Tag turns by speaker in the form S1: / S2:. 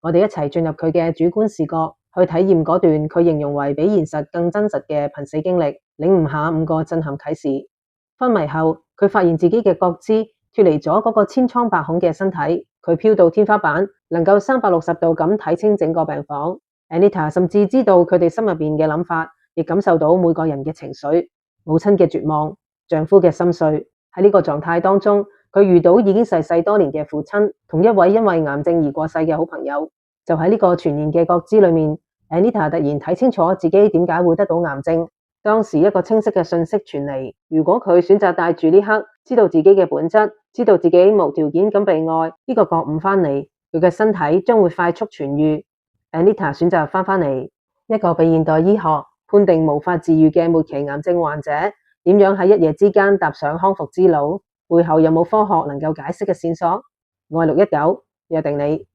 S1: 我哋一齊進入佢嘅主觀視角，去體驗嗰段佢形容為比現實更真實嘅瀕死經歷，領悟下5個震撼啟示。昏迷後，佢發現自己嘅覺知脫離咗嗰個千瘡百孔嘅身體，佢飄到天花板，能夠360度咁睇清整個病房。Anita 甚至知道佢哋心入邊嘅諗法，亦感受到每個人嘅情緒，母親嘅絕望，丈夫嘅心碎。喺呢個狀態當中，佢遇到已經逝世多年嘅父親，同一位因為癌症而過世嘅好朋友。就喺呢個全然嘅覺知裏面，Anita 突然睇清楚自己點解會得到癌症。當時一個清晰嘅訊息傳嚟，如果佢選擇帶住呢刻知道自己嘅本質，知道自己無條件咁被愛，呢個覺悟返嚟，佢嘅身體將會快速痊癒。Anita 選擇返嚟，一個被現代醫學判定無法治癒嘅末期癌症患者，點樣喺一夜之間踏上康復之路？背後有冇科學能夠解釋嘅線索？我係619，約定你。